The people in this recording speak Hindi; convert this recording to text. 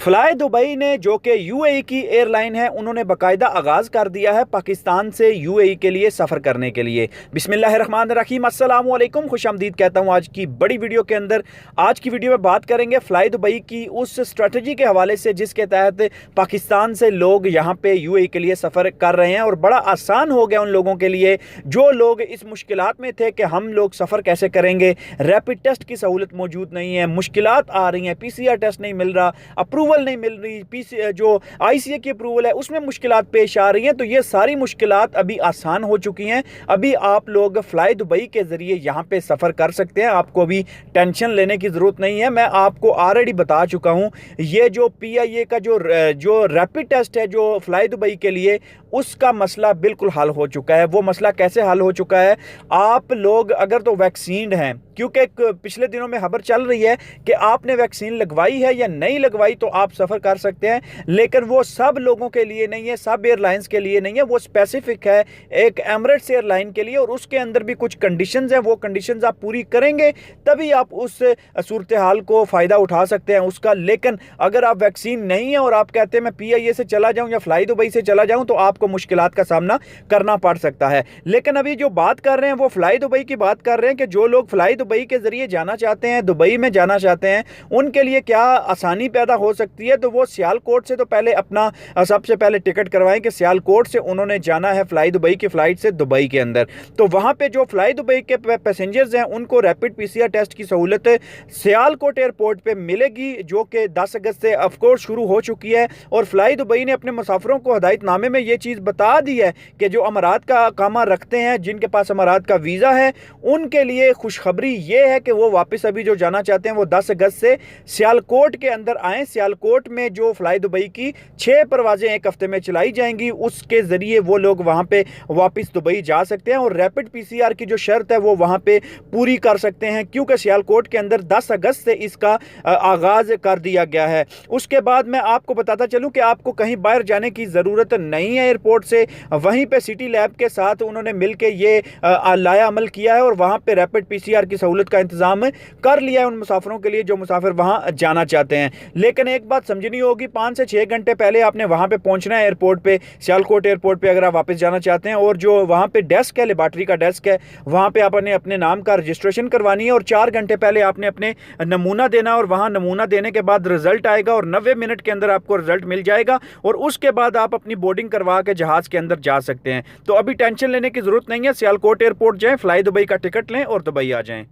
फ्लाई दुबई ने, जो कि यूएई की एयरलाइन है, उन्होंने बाकायदा आगाज़ कर दिया है पाकिस्तान से यूएई के लिए सफ़र करने के लिए। बिस्मिल्लाहिर्रहमानिर्रहीम, अस्सलाम वालेकुम, खुशामदीद कहता हूँ आज की बड़ी वीडियो के अंदर। आज की वीडियो में बात करेंगे फ्लाई दुबई की उस स्ट्रेटजी के हवाले से जिसके तहत पाकिस्तान से लोग यहाँ पे यूएई के लिए सफ़र कर रहे हैं और बड़ा आसान हो गया उन लोगों के लिए जो लोग इस मुश्किलात में थे कि हम लोग सफ़र कैसे करेंगे, रैपिड टेस्ट की सहूलत मौजूद नहीं है, मुश्किलात आ रही हैं, पीसीआर टेस्ट नहीं मिल रहा, अप्रूवल नहीं मिल रही, पीसी जो आईसीए की अप्रूवल है उसमें मुश्किलात पेश आ रही हैं। तो ये सारी मुश्किलात अभी आसान हो चुकी हैं। अभी आप लोग फ्लाई दुबई के ज़रिए यहाँ पे सफ़र कर सकते हैं, आपको अभी टेंशन लेने की ज़रूरत नहीं है। मैं आपको ऑलरेडी बता चुका हूँ, ये जो पीआईए का जो रैपिड टेस्ट है जो फ्लाई दुबई के लिए, उसका मसला बिल्कुल हल हो चुका है। वो मसला कैसे हल हो चुका है? आप लोग अगर तो वैक्सीन हैं, क्योंकि पिछले दिनों में खबर चल रही है कि आपने वैक्सीन लगवाई है या नहीं लगवाई तो आप सफ़र कर सकते हैं, लेकिन वो सब लोगों के लिए नहीं है, सब एयरलाइंस के लिए नहीं है, वो स्पेसिफिक है एक एमिरेट्स एयरलाइन के लिए और उसके अंदर भी कुछ कंडीशंस हैं। वो कंडीशंस आप पूरी करेंगे तभी आप उस सूरत हाल को फ़ायदा उठा सकते हैं उसका। लेकिन अगर आप वैक्सीन नहीं है और आप कहते हैं मैं पीआईए से चला जाऊँ या फ्लाई दुबई से चला जाऊँ, तो आपको मुश्किलात का सामना करना पड़ सकता है। लेकिन अभी जो बात कर रहे हैं वो फ्लाई दुबई की बात कर रहे हैं कि जो लोग फ्लाई दुबई के ज़रिए जाना चाहते हैं, दुबई में जाना चाहते हैं, उनके लिए क्या आसानी पैदा हो सकती है। तो वो सियालकोट से तो पहले अपना सबसे पहले टिकट करवाएं कि सियालकोट से उन्होंने जाना है फ्लाई दुबई की फ़्लाइट से दुबई के अंदर। तो वहाँ पे जो फ्लाई दुबई के पैसेंजर्स हैं उनको रैपिड पीसीआर टेस्ट की सहूलत सियालकोट एयरपोर्ट पे मिलेगी, जो कि 10 अगस्त से ऑफकोर्स शुरू हो चुकी है। और फ्लाई दुबई ने अपने मुसाफिरों को हदायतनामे में ये चीज़ बता दी है कि जो अमारात का अकामा रखते हैं, जिनके पास अमारात का वीज़ा है, उनके लिए खुशखबरी ये है कि वो वापस अभी जो जाना चाहते हैं वो 10 अगस्त से सियालकोट के अंदर आएँ। सियालकोट में जो फ्लाई दुबई की 6 परवाज़ें एक हफ्ते में चलाई जाएंगी, उसके ज़रिए वो लोग वहाँ पे वापस दुबई जा सकते हैं और रैपिड पीसीआर की जो शर्त है वो वहाँ पे पूरी कर सकते हैं, क्योंकि सियालकोट के अंदर 10 अगस्त से इसका आगाज़ कर दिया गया है। उसके बाद मैं आपको बताता चलूँ कि आपको कहीं बाहर जाने की ज़रूरत नहीं है एयरपोर्ट से। वहीं पे सिटी लैब के साथ उन्होंने मिलकर ये लाया अमल किया है और वहाँ पे रैपिड पीसीआर की सहूलत का इंतज़ाम कर लिया है उन मुसाफिरों के लिए जो मुसाफिर वहाँ जाना चाहते हैं। लेकिन एक बात समझनी होगी, 5 से 6 घंटे पहले आपने वहाँ पे पहुँचना है एयरपोर्ट पे, सियालकोट एयरपोर्ट पे, अगर आप वापस जाना चाहते हैं। और जो वहाँ पे डेस्क है, लेबॉर्ट्री का डेस्क है, वहाँ पे आपने अपने नाम का रजिस्ट्रेशन करवानी है और 4 घंटे पहले आपने अपने नमूना देना और वहाँ नमूना देने के बाद रिजल्ट आएगा और 90 मिनट के अंदर आपको रिजल्ट मिल जाएगा और उसके बाद आप अपनी बोर्डिंग करवा के जहाज़ के अंदर जा सकते हैं। तो अभी टेंशन लेने की ज़रूरत नहीं है, सियालकोट एयरपोर्ट जाएँ, फ्लाई दुबई का टिकट लें और दुबई आ जाएँ।